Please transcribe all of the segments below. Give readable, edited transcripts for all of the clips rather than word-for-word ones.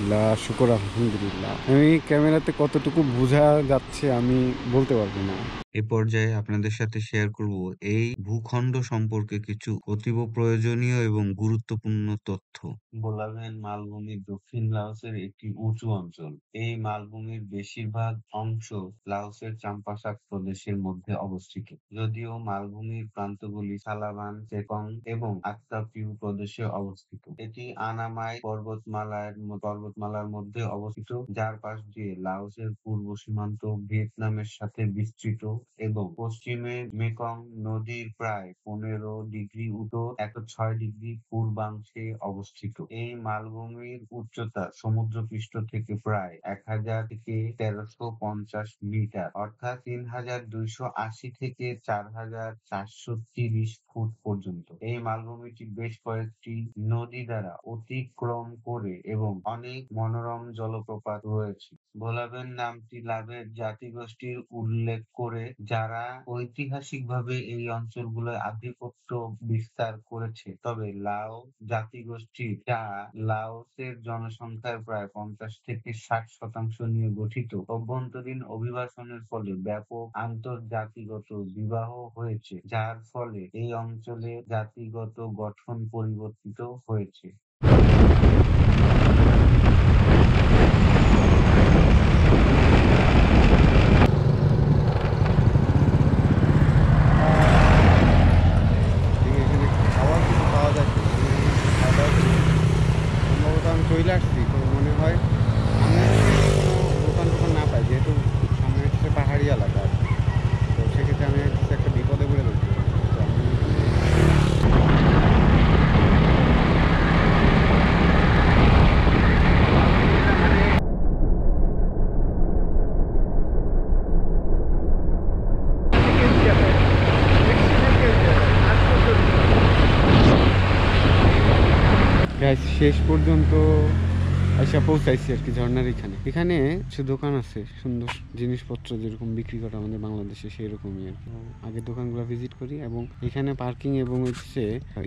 আলহামদুলিল্লাহ, শুকর আলহামদুলিল্লাহ। আমি ক্যামেরাতে কতটুকু বোঝা যাচ্ছে আমি বলতে পারবো না। এ পর্যায়ে আপনাদের সাথে শেয়ার করব এই ভূখণ্ড সম্পর্কে কিছু অতীব প্রয়োজনীয় এবং গুরুত্বপূর্ণ তথ্য। বোলাভেন মালভূমি দক্ষিণ লাওসের একটি উঁচু অঞ্চল। এই মালভূমির বেশিরভাগ অংশ লাওসের চাম্পাসাক প্রদেশের মধ্যে অবস্থিত। যদিও মালভূমির প্রান্তগুলি সালাভান, সেকং এবং আক্তাপিউ প্রদেশে অবস্থিত। এটি আনামাই পর্বতমালার মধ্যে অবস্থিত, যার পাশ দিয়ে লাওসের পূর্ব সীমান্ত ভিয়েতনামের সাথে বিস্তৃত এবং পশ্চিমে মেকং নদীর প্রায় 15 ডিগ্রি উত্তর 106 ডিগ্রি পূর্বাংশে অবস্থিত। এই মালভূমির উচ্চতা সমুদ্রপৃষ্ঠ থেকে প্রায় 1000 থেকে 1350 মিটার, অর্থাৎ 3280 থেকে 4430 ফুট পর্যন্ত। এই মালভূমিটি বেশ কয়েকটি নদী দ্বারা অতিক্রম করে এবং অনেক মনোরম জলপ্রপাত রয়েছে। ভোলাভেন নামটি লাভের জাতিগোষ্ঠীর উল্লেখ করে, যারা ঐতিহাসিকভাবে এই অঞ্চলগুলোয় আধিপত্য বিস্তার করেছে। তবে লাও জাতিগোষ্ঠী, যা লাওসের জনসংখ্যার প্রায় 50 থেকে 60% নিয়ে গঠিত, অভ্যন্তরীণ অভিবাসনের ফলে ব্যাপক আন্তর্জাতিগত বিবাহ হয়েছে, যার ফলে এই অঞ্চলের জাতিগত গঠন পরিবর্তিত হয়েছে। এখানে খাবার কিছু পাওয়া যাচ্ছে, খাবার সম্ভবত আমি চলে আসছি, তো মনে হয় সামনে দোকান টোকান না পাই, যেহেতু সামনে হচ্ছে পাহাড়ি এলাকা আর কি। তো সেক্ষেত্রে আমি হচ্ছে একটা বিপদে পড়ে রয়েছি। তো আমি গাইস শেষ পর্যন্ত আইসা পৌঁছাইছি আর কি ঝর্ণার এখানে কিছু দোকান আছে, সুন্দর জিনিসপত্র যেরকম বিক্রি করে আমাদের বাংলাদেশে সেই রকমই আর কি। আগের দোকানগুলো ভিজিট করি এবং এখানে পার্কিং এবং হচ্ছে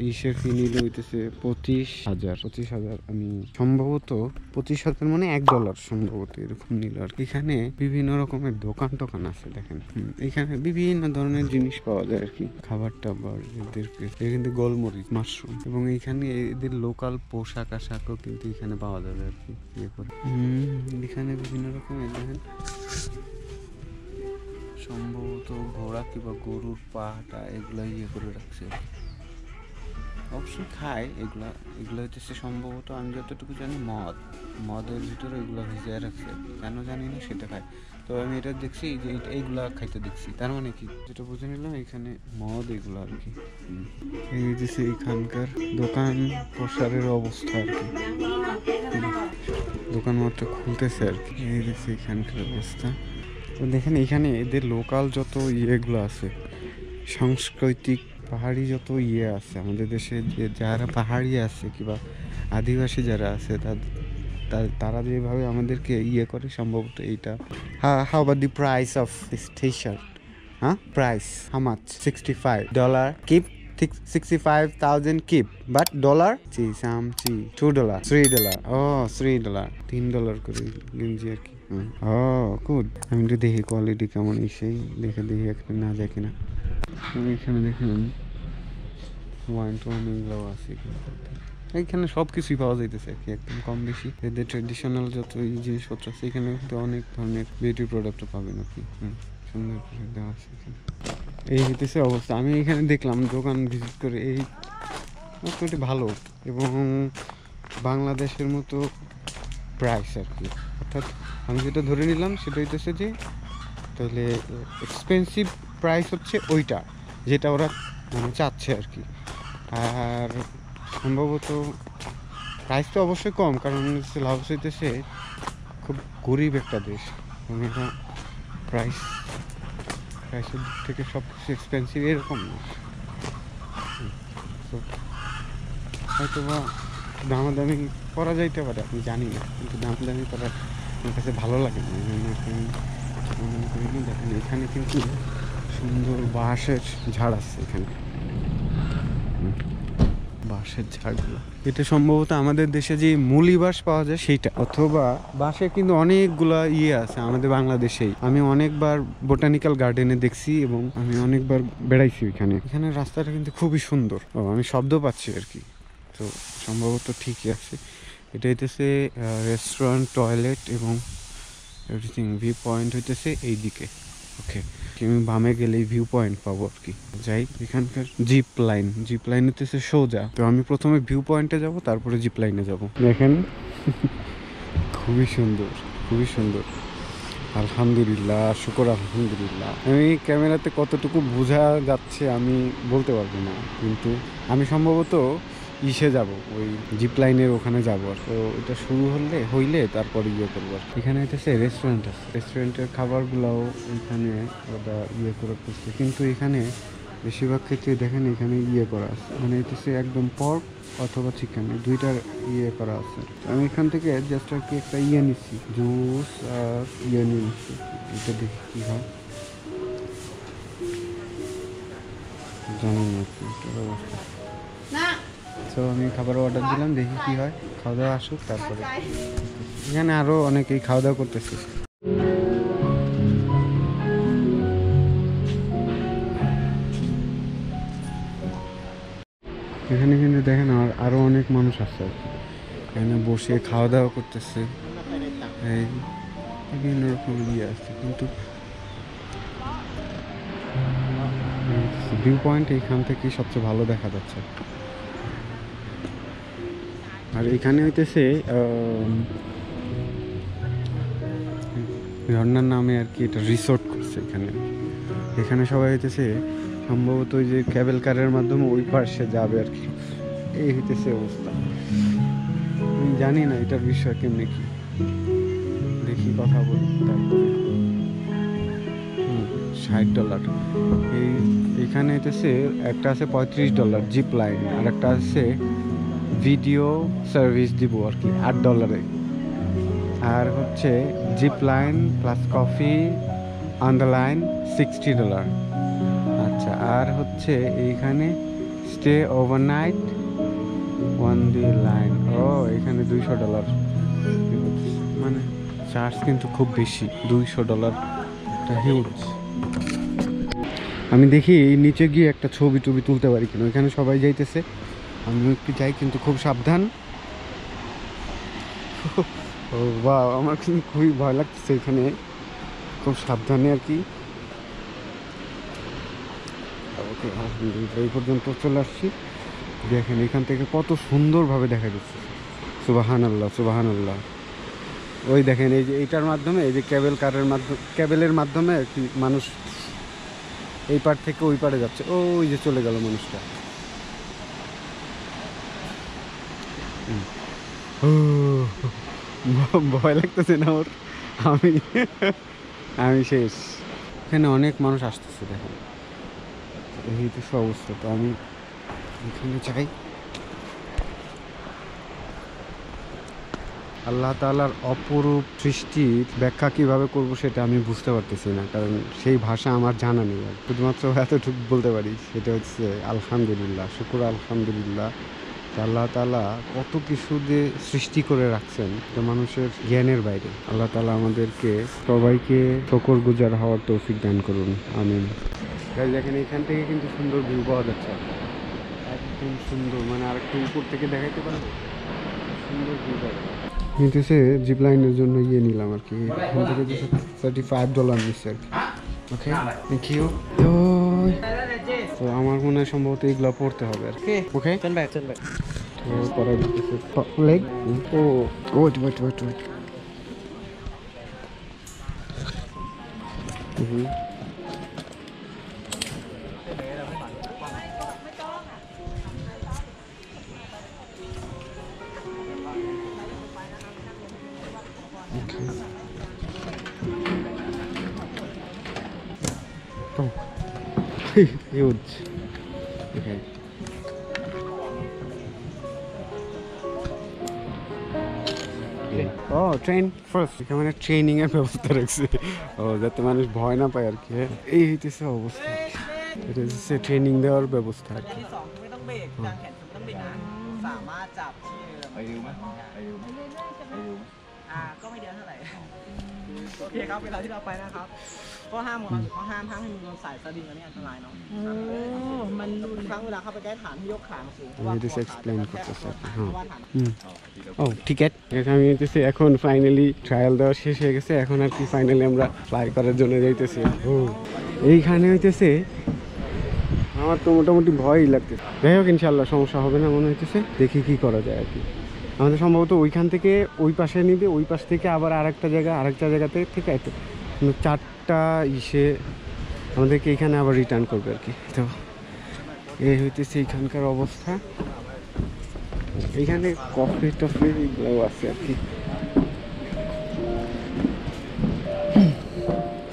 ইসের ফি নিল হইতেছে 25,000 আমি সম্ভবত 25,000 মানে $1 সম্ভবত এরকম নিল আর কি। এখানে বিভিন্ন রকমের দোকান টোকান আছে দেখেন। এখানে বিভিন্ন ধরনের জিনিস পাওয়া যায় আর কি, খাবার টাবার এদেরকে, কিন্তু গোলমরিচ, মাশরুম, এবং এখানে এদের লোকাল পোশাক আশাকও কিন্তু এখানে পাওয়া যাবে আর কি ইয়ে করে। এখানে বিভিন্ন রকমের দেখেন সম্ভবত ঘোড়া কিংবা গরুর পাটা এগুলা ইয়ে করে রাখছে, অবশ্যই খায় এগুলা। এগুলো হচ্ছে সম্ভবত আমি যতটুকু জানি মদের ভিতরে এগুলো ভিজিয়ে রাখছে, কেন জানি না, সেটা খায়। তো আমি এটা দেখছি যে এইগুলা খাইতে দেখছি, তার মানে কি যেটা বুঝে নিলাম এখানে মদ এগুলো আর কি। এই যে এখানকার দোকান প্রসারের অবস্থা আর কি, দোকান মাত্র খুলতেছে আর কি। এই যে এখানকার অবস্থা। তো দেখেন এখানে এদের লোকাল যত ইয়েগুলো আছে, সাংস্কৃতিক পাহাড়ি যত ইয়ে আছে আমাদের দেশে, যে যারা পাহাড়ি আছে কিংবা আদিবাসী যারা আছে তারা যেভাবে আমাদেরকে ইয়ে করে, সম্ভবত এইটা। How about the price of this T shirt? হ্যাঁ, price how much? $65 kip, 65,000 kip, but dollar $2, $3, ও $3, $3 করে গেঞ্জি আর কি। Oh good. আমি একটু দেখি কোয়ালিটি কেমন, সেই দেখি একটা না যায় কিনা। এখানে দেখেন ওয়াইন টোয়াইন এগুলোও আছে, এখানে সব কিছুই পাওয়া যাইতেছে আর কি, একদম কম বেশি। এদের ট্রেডিশনাল যত এই জিনিসপত্র আছে এখানে কিন্তু অনেক ধরনের বিউটি প্রোডাক্টও পাবেন আর কি। সুন্দর করে দেওয়া আছে এখানে। এই হইতেছে অবস্থা। আমি এখানে দেখলাম দোকান ভিজিট করে, এই মোটামুটি ভালো এবং বাংলাদেশের মতো প্রাইস আর কি। অর্থাৎ আমি যেটা ধরে নিলাম সেটা হইতেছে যে তাহলে এক্সপেন্সিভ প্রাইস হচ্ছে ওইটা যেটা ওরা মানে চাচ্ছে আর কি। আর সম্ভবত প্রাইস তো অবশ্যই কম, কারণ লাওস হইতেছে খুব গরিব একটা দেশ এবং এটা প্রাইসের দিক থেকে সব কিছু এক্সপেন্সিভ এরকম না। তো হয়তো বা দামাদামি করা যাইতে পারে, আমি জানি না, কিন্তু দামাদামি করার আমার কাছে ভালো লাগে না। দেখেন এখানে কিন্তু সুন্দর বাঁশের ঝাড় আছে এখানে, বাঁশের ঝাড়গুলো, এটা সম্ভবত আমাদের দেশে যে মুলি বাঁশ পাওয়া যায় সেইটা, অথবা বাঁশে কিন্তু অনেকগুলা আছে আমাদের বাংলাদেশেই। আমি অনেকবার বোটানিক্যাল গার্ডেনে দেখছি এবং আমি অনেকবার বেড়াইছি ওইখানে। এখানে রাস্তাটা কিন্তু খুবই সুন্দর। ও, আমি শব্দ পাচ্ছি আর কি, তো সম্ভবত ঠিকই আছে। এটা হইতেছে রেস্টুরেন্ট, টয়লেট এবং এভরিথিং। ভিউ পয়েন্ট হইতেছে এইদিকে। ওকে, আমি বামে গেলেই ভিউ পয়েন্ট পাবো আর কি। যাই, এখানকার জিপ লাইন হইতেছে সোজা, তো আমি প্রথমে ভিউ পয়েন্টে যাব, তারপরে জিপ লাইনে যাব। দেখেন খুবই সুন্দর, খুবই সুন্দর। আলহামদুলিল্লাহ, শুকর আলহামদুলিল্লাহ। আমি ক্যামেরাতে কতটুকু বোঝা যাচ্ছে আমি বলতে পারবো না, কিন্তু আমি সম্ভবত ইসে যাব, ওই জিপ লাইনের ওখানে যাবো। আর তো এটা শুরু হইলে তারপর করবো। আর এখানে হইতেছে রেস্টুরেন্ট আছে, রেস্টুরেন্টের খাবারগুলোও এখানে ওটা করে করছে, কিন্তু এখানে বেশিরভাগ ক্ষেত্রে দেখেন এখানে করা আছে, মানে হইতেছে একদম পর্ক অথবা চিকেন, দুইটার করা আছে। আমি এখান থেকে জাস্ট আর কি একটা নিচ্ছি, জুস আর নিয়ে নিচ্ছি। এটা দেখি কি হয়, জানি না কি অবস্থা। তো আমি খাবার অর্ডার দিলাম, দেখি কি হয়, খাওয়া দাওয়া আসুক তারপরে। এখানে আরো অনেকেই খাওয়া দাওয়া করতেছে। এখানে কিন্তু দেখেন আরো অনেক মানুষ আছে এখানে বসে খাওয়া দাওয়া করতেছে। এই বিভিন্ন রকম আছে, কিন্তু ভিউ পয়েন্ট এইখান থেকে সবচেয়ে ভালো দেখা যাচ্ছে। আর এখানে হইতেছে ঝর্ণার নামে আর কি এটা রিসোর্ট করছে এখানে সবাই হইতেছে সম্ভবত ওই যে ক্যাবেল কারের মাধ্যমে ওই পাশে যাবে আর কি। এই হইতেছে অবস্থা, আমি জানি না এটার বিষয় কেমনি কি, দেখি কথা বলি তারপরে। $60 এইখানে হইতেছে একটা আছে $35 জিপ লাইন, আর একটা আছে ভিডিও সার্ভিস দিব আর কি $8। আর হচ্ছে zip line plus coffee on the line $60। আচ্ছা, আর হচ্ছে এইখানে stay overnight on the line, ও এখানে $200। মানে চার্জ কিন্তু খুব বেশি, $200, হিউজ। আমি দেখি এই নিচে গিয়ে একটা ছবি টবি তুলতে পারি কিনা, এখানে সবাই যাইতেছে, আমিও একটু যাই, কিন্তু খুব সাবধান। ও বা, আমার কিন্তু খুবই ভয় লাগতেছে এখানে, খুব সাবধানে আর কি। ওকে, আলহামদুলিল্লাহ এই পর্যন্ত চলে আসছি। দেখেন এখান থেকে কত সুন্দরভাবে দেখা যাচ্ছে, সুবহানাল্লাহ সুবহানাল্লাহ। ওই দেখেন এই যে এইটার মাধ্যমে, এই যে ক্যাবেলের মাধ্যমে আর কি মানুষ এই পার থেকে ওই পারে যাচ্ছে। ওই যে চলে গেল মানুষটা। ভয় লাগতেছে না ওর? আমি শেষ। এখানে অনেক মানুষ আসতেছে, দেখেন এই তো অবস্থা। তো আমি এখানে চাই আল্লাহ তাআলার অপরূপ সৃষ্টির ব্যাখ্যা কিভাবে করব সেটা আমি বুঝতে পারতেছি না, কারণ সেই ভাষা আমার জানা নেই। শুধুমাত্র এতটুকু বলতে পারি, সেটা হচ্ছে আলহামদুলিল্লাহ, শুকর আলহামদুলিল্লাহ। আল্লাহ তাআলা কত কিছু যে সৃষ্টি করে রাখছেন, এটা মানুষের জ্ঞানের বাইরে। আল্লাহ তাআলা আমাদেরকে সবাইকে শুকর গুজার হওয়ার তৌফিক দান করুন, আমিন। দেখেন এখান থেকে কিন্তু সুন্দর ভিউ পাওয়া যাচ্ছে, একদম সুন্দর, মানে আরেকটু উপর থেকে দেখাইতে পারবো, সুন্দর ভিউ পাওয়া নিতেছে। জিপ লাইনের জন্য নিলাম আর কি, এখান থেকে যে $35 নিচ্ছে আর কি। ওকে, থ্যাংক ইউ। তো আমার মনে হয় সম্ভবত এইগুলো পড়তে হবে আর কি। ওকে, তো পরে দিতেছে leg. Oh wait wait wait wait, huge. Okay. Oh train first, এখানে ট্রেনিং এর ব্যবস্থা রাখছে, ও যাতে মানুষ ভয় না পায় আর কি। এই হইতেছে অবস্থা, এটা হচ্ছে ট্রেনিং দেওয়ার ব্যবস্থা আর কি। สามารถจับที่ไปดูไหมไปดูไหมก็ไม่เดือนเท่าไหร่โอเคครับเวลาที่เราไปนะครับข้อห้ามของเราคือข้อห้ามให้มือโดนสายสลิงอันนี้อันตรายเนาะมันทุกครั้งเวลาเข้าไปใกล้ฐานให้ยกขาสูง This explain করতেছে ও টিকেট আমি হইতেছি এখন ফাইনালি ট্রায়াল দেওয়া শেষ হয়ে গেছে এখন আর কি ফাইনালি আমরা ফ্লাই করার জন্য যাইতেছি এইখানে হইতেছে আমার তো মোটামুটি ভয়ই লাগতেছে যাই হোক ইনশাল্লাহ সমস্যা হবে না মনে হইতেছে দেখি কি করা যায় আর কি আমাদের সম্ভবত ওইখান থেকে ওই পাশে নিবে ওই পাশ থেকে আবার আরেকটা জায়গাতে ঠিক আছে 4টা ইসে আমাদেরকে এখানে আবার রিটার্ন করবে আর কি তো এই হইতেছে এখানকার অবস্থা এখানে কফি টফি এগুলো আছে আর কি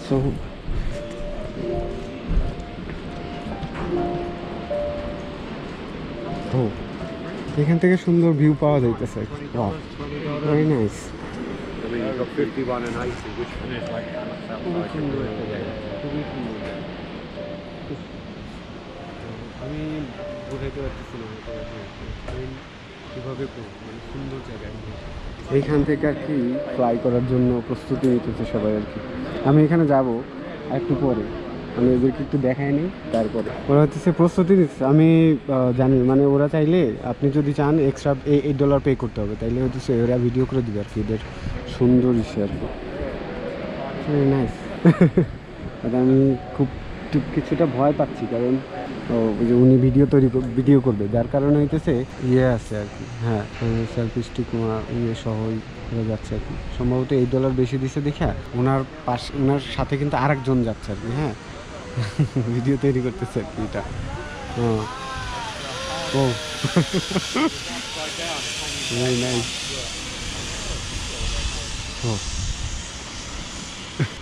সো এখান থেকে সুন্দর ভিউ পাওয়া যাইতেছে ভেরি নাইস আমি বোঝাইতে পারতেছি না কীভাবে মানে সুন্দর জায়গায় এইখান থেকে আর কি ফ্লাই করার জন্য প্রস্তুতি নিতেছে সবাই আর কি আমি এখানে যাব একটু পরে আমি ওদেরকে একটু দেখাইনি তারপরে ওরা হচ্ছে প্রস্তুতি নিচ্ছে আমি জানি মানে ওরা চাইলে আপনি যদি চান এক্সট্রা $8 পে করতে হবে তাইলে হচ্ছে ওরা ভিডিও করে দেবে আর কি এদের সুন্দর ইসে আর কি নাইস আমি খুব কিছুটা ভয় পাচ্ছি কারণ ওই যে উনি ভিডিও করবে যার কারণে হইতেছে আছে আর কি হ্যাঁ সেলফি স্টিক সহই হয়ে যাচ্ছে আর কি সম্ভবত $8 বেশি দিছে দেখা ওনার সাথে কিন্তু আরেকজন যাচ্ছে আর কি হ্যাঁ ভিডিও তৈরি করতেছে আর কি এটা ও নাইস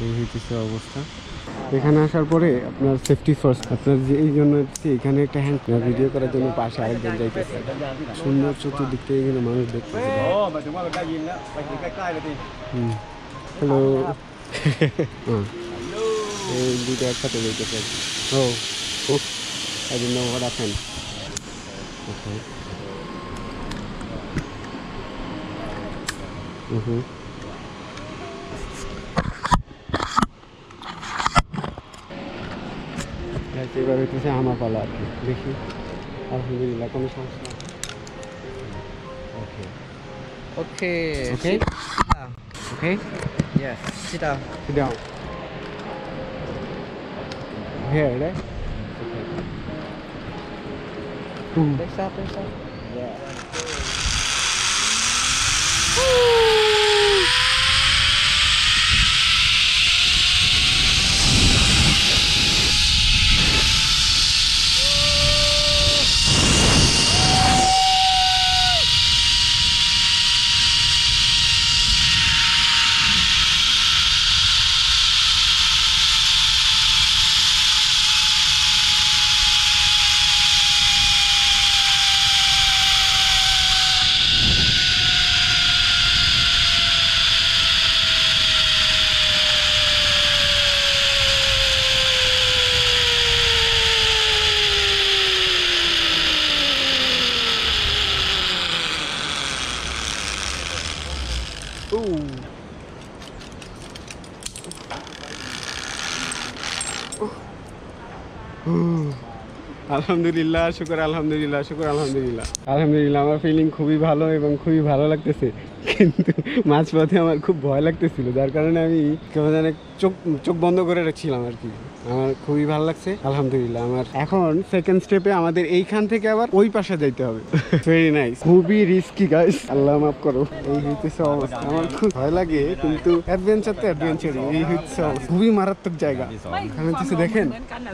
এই হইতেছে অবস্থা এখানে আসার পরে আপনার সেফটি ফার্স্ট আপনার যে এই জন্য এখানে একটা হ্যান্ড ভিডিও করার জন্য পাশে আরেকজন যাইতেছে সুন্দর চতুর্দিক থেকে এখানে মানুষ দেখতেছে হ্যালো এই দুটো একসাথে যাইতেছে ও I don't know what happened. Okay. এবার হইতেছে আমার পালা আর কি দেখি আলহামদুলিল্লাহ কোনো সমস্যা ওকে Okay. Okay? Yes. Sit down. Sit down. Here, right? Okay. Next up. Yeah. আলহামদুলিল্লাহ শুকর আলহামদুলিল্লাহ আমার ফিলিং খুবই ভালো এবং খুবই ভালো লাগতেছে কিন্তু মাঝপথে আমার খুব ভয় লাগতেছিল যার কারণে আমি কেমন জানি চোখ বন্ধ করে রাখছিলাম আর কি আমার খুবই ভালো লাগছে আলহামদুলিল্লাহ আমার এখন সেকেন্ড স্টেপে আমাদের এইখান থেকে আবার ওই পাশে যাইতে হবে ভেরি নাইস খুবই রিস্কি গাইস আল্লাহ মাফ করো এই হইতেছে অবস্থা আমার খুব ভয় লাগে কিন্তু অ্যাডভেঞ্চার তো অ্যাডভেঞ্চারই এই হচ্ছে খুবই মারাত্মক জায়গা এখানে হচ্ছে দেখেন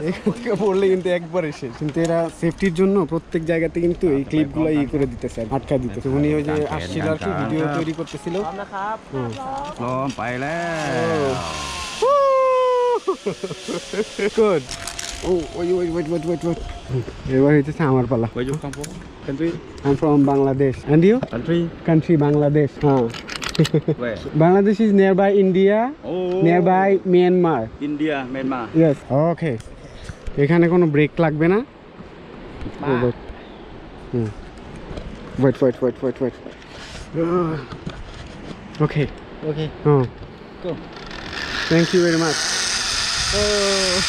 এখান থেকে পড়লে কিন্তু একবারে শেষ কিন্তু এরা সেফটির জন্য প্রত্যেক জায়গাতে কিন্তু এই ক্লিপগুলো করে দিতেছে আটকা দিতেছে উনি ওই যে আসছিল আর কি ভিডিও তৈরি করতেছিলไปแล้ว Good. Oh, wait. এবার হইতেছে আমার পালা Where you come from? Country? I'm from Bangladesh. And you? Country Bangladesh. Where? Bangladesh is nearby India, nearby Myanmar. India, Myanmar. Yes. Okay. এখানে কোনো ব্রেক লাগবে না Wait. Okay. Okay. Oh, Go. thank you very much. Oh.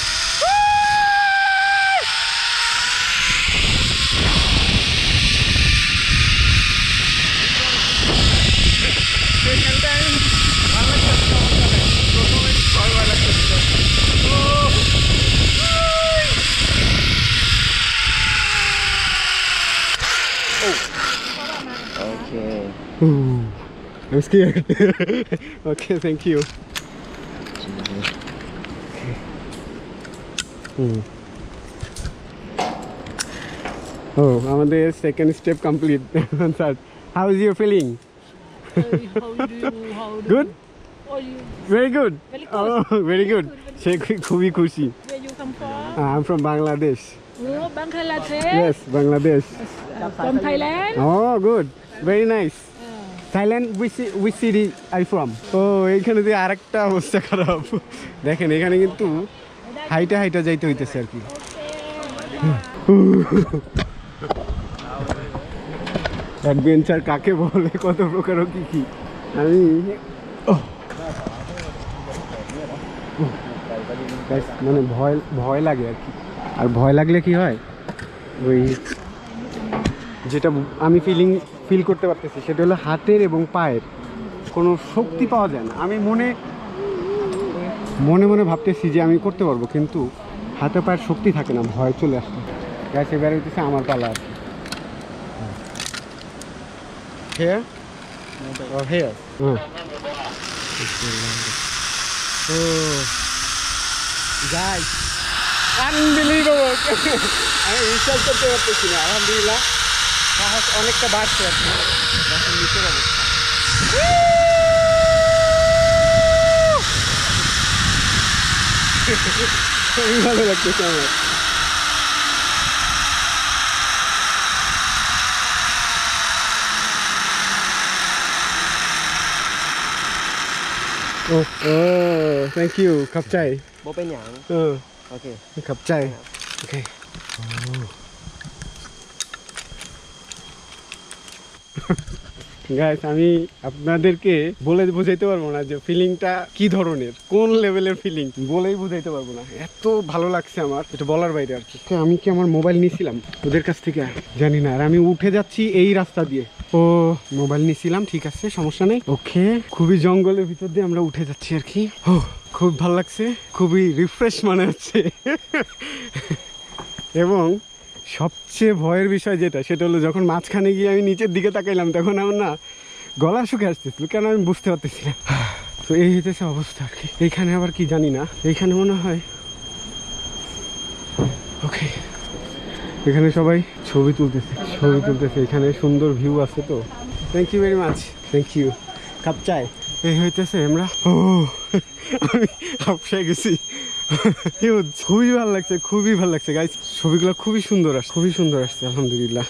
Okay. Ooh, I'm scared. Okay, thank you. Oh, আমাদের second step complete. Sir, how is your feeling? Good? Very good. Oh, very good. সে খুবই খুশি. Where you come from? I'm from Bangladesh. Oh, Bangladesh. Yes, Bangladesh. From Thailand. Oh, good. Very nice. Thailand, which city are you from? Oh, এইখানে যে আরেকটা অবস্থা খারাপ। দেখেন এখানে কিন্তু হাইটা যাইতে হইতেছে আর কি। অ্যাডভেঞ্চার কাকে বলে, কত প্রকার কি আমি মানে ভয় লাগে আর কি। আর ভয় লাগলে কি হয়, ওই যেটা আমি ফিল করতে পারতেছি সেটা হলো হাতের এবং পায়ের কোনো শক্তি পাওয়া যায় না। আমি মনে ভাবতেছি যে আমি করতে পারবো, কিন্তু হাতে পায়ের শক্তি থাকে না, ভয় চলে আসছে। গ্যাস এবার হইতেছে আমার পালা আর কি। Here? Or here? Oh, guys, unbelievable! আমি বিশ্বাস করতে পারতেছি না। আলহামদুলিল্লাহ সাহস অনেকটা বাড়ছে আর কি। দেখেন নিচের অবস্থা। খুবই ভালো লাগতেছে আমার। Oh, thank you. Kapchai. Bố bên nhãn. Okay. Kapchai. Okay. Guys, আমি আপনাদেরকে বলে বোঝাইতে পারবো না যে ফিলিংটা কি ধরনের, কোন লেভেলের ফিলিং বলেই বোঝাইতে পারবো না। এত ভালো লাগছে আমার, এটা বলার বাইরে আর কি। আমি কি আমার মোবাইল নিয়েছিলাম ওদের কাছ থেকে জানি না, আর আমি উঠে যাচ্ছি এই রাস্তা দিয়ে। ও মোবাইল নিয়েছিলাম, ঠিক আছে, সমস্যা নেই। ওকে, খুবই জঙ্গলের ভিতর দিয়ে আমরা উঠে যাচ্ছি আর কি। ও খুব ভালো লাগছে, খুবই রিফ্রেশ মনে হচ্ছে। এবং সবচেয়ে ভয়ের বিষয় যেটা, সেটা হলো যখন মাঝখানে গিয়ে আমি নিচের দিকে তাকাইলাম, তখন আমার না গলা শুকে আসতেছিল, কেন আমি বুঝতে পারতেছিলাম। তো এই হইতেছে অবস্থা আর কি। এইখানে আবার কি জানি না, এইখানে মনে হয় ওকে, এখানে সবাই ছবি তুলতেছে। এখানে সুন্দর ভিউ আছে। তো thank you very much, thank you. কাপচাই এই হইতেছে আমরা। ও আমি হাফসায় গেছি। খুবই ভালো লাগছে গাইস, ছবিগুলো খুবই সুন্দর আসছে আলহামদুলিল্লাহ।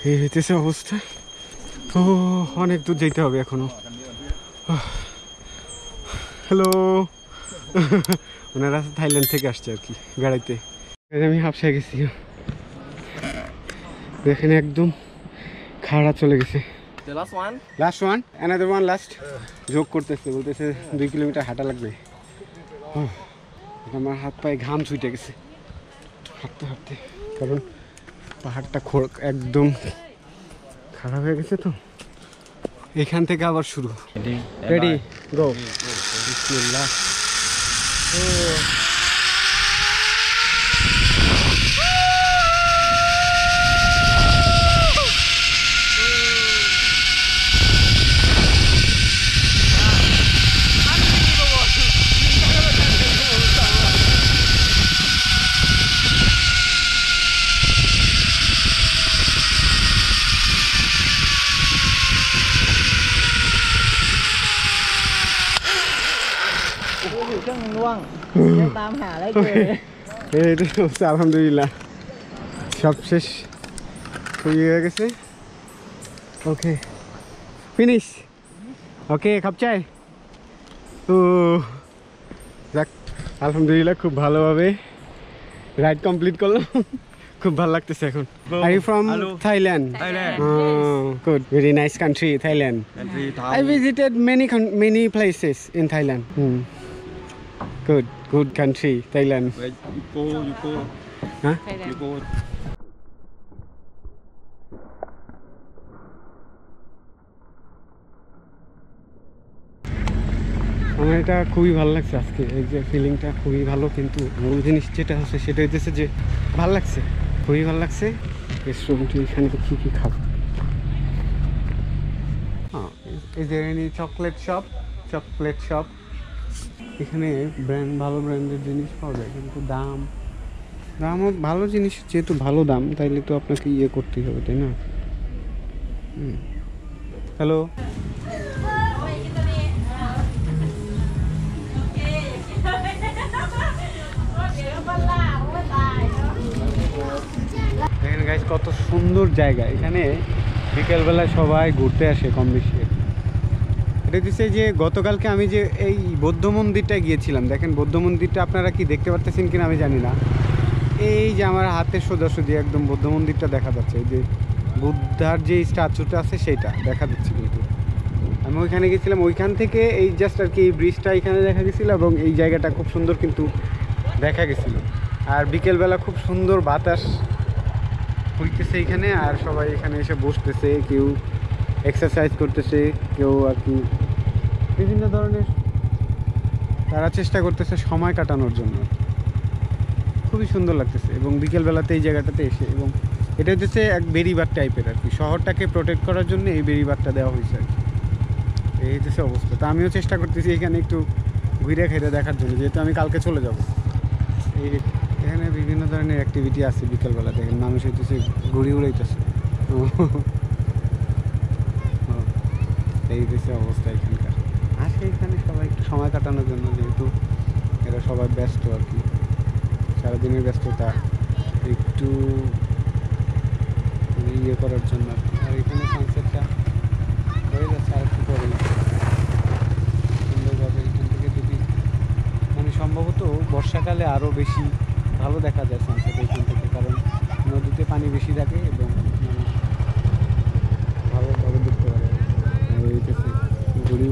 এই হইতেছে অবস্থা। ও অনেক দূর যাইতে হবে এখনো। হ্যালো, ওনারা থাইল্যান্ড থেকে আসছে আর কি গাড়িতে। আমি হাফসায় গেছি, দেখেন একদম খাড়া চলে গেছে। The last one. Last one, another one last. যোগ করতেছে, বলতেছে 2 কিলোমিটার হাঁটা লাগবে। আমার হাত পায়ে ঘাম ছুটে গেছে হাঁটতে, কারণ পাহাড়টা একদম খারাপ হয়ে গেছে। তো এখান থেকে আবার শুরু। রেডি, গো। বিসমিল্লাহ।เครื่องล่วงยังตามหาได้เจอ এই তো আলহামদুলিল্লাহ সব শেষ হয়ে গেছে। ওকে, ফিনিশ। ওকে, খাপচাই। তো যাক, আলহামদুলিল্লাহ খুব ভালোভাবে রাইড কমপ্লিট করলাম। খুব ভালো লাগতেছে এখন। Are you from Thailand? Thailand. Oh, good. Very nice country, Thailand. I visited many places in Thailand. Good country, Thailand. Where you go. Huh? You go. আমার এটা খুবই ভালো লাগছে আজকে, এই যে ফিলিংটা খুবই ভালো। কিন্তু মূল জিনিস যেটা হচ্ছে সেটা হইতেছে যে ভালো লাগছে, খুবই ভালো লাগছে। রেস্টুরেন্টে এখানে কী খাবো? হ্যাঁ, is there any chocolate shop? এখানে ভালো ব্র্যান্ডের জিনিস পাওয়া যায়, কিন্তু দামও ভালো জিনিস, যেহেতু ভালো দাম তাইলে তো আপনাকে করতেই হবে, তাই না? হ্যালো, দেখেন গাইস কত সুন্দর জায়গা। এখানে বিকেলবেলায় সবাই ঘুরতে আসে কম বেশি। এটা হচ্ছে যে গতকালকে আমি যে এই বৌদ্ধ মন্দিরটায় গিয়েছিলাম, দেখেন বৌদ্ধ মন্দিরটা আপনারা কি দেখতে পারতেছেন কিনা আমি জানি না। এই যে আমার হাতের সোজাসুজি একদম বৌদ্ধ মন্দিরটা দেখা যাচ্ছে, এই যে বুদ্ধার যে স্ট্যাচুটা আছে সেইটা দেখা যাচ্ছে। কিন্তু আমি ওইখানে গেছিলাম, ওইখান থেকে এই জাস্ট আর কি এই ব্রিজটা এখানে দেখা গেছিলো এবং এই জায়গাটা খুব সুন্দর কিন্তু দেখা গেছিলো। আর বিকেলবেলা খুব সুন্দর বাতাস হইতেছে এখানে, আর সবাই এখানে এসে বসতেছে, কেউ এক্সারসাইজ করতেছে, কেউ আর কি বিভিন্ন ধরনের তারা চেষ্টা করতেছে সময় কাটানোর জন্য। খুবই সুন্দর লাগতেছে। এবং বিকেলবেলাতে এই জায়গাটাতে এসে, এবং এটা হচ্ছে এক বেড়িবাঁধ টাইপের আর কি, শহরটাকে প্রোটেক্ট করার জন্য এই বেড়িবাঁধটা দেওয়া হয়েছে আর কি। এই হচ্ছে অবস্থা। তো আমিও চেষ্টা করতেছি এখানে একটু ঘুরে ঘেরে দেখার জন্য, যেহেতু আমি কালকে চলে যাব। এই এখানে বিভিন্ন ধরনের অ্যাক্টিভিটি আছে বিকেলবেলা, দেখেন মানুষ হইতেছে ঘুড়ি উড়াইতেছে। এই হচ্ছে অবস্থা এখানকার। আসে এখানে সবাই একটু সময় কাটানোর জন্য, যেহেতু এরা সবাই ব্যস্ত আর কি, সারাদিনের ব্যস্ততা একটু করার জন্য আর কি। আর এখানে সানসেটটা হয়ে যাচ্ছে আর একটু পরে সুন্দরভাবে। এখান থেকে যদি মানে সম্ভবত বর্ষাকালে আরও বেশি ভালো দেখা যায় সানসেট এখান থেকে, কারণ নদীতে পানি বেশি থাকে এবং মানুষ ভালোভাবে দেখতে পারে। ঘুড়ি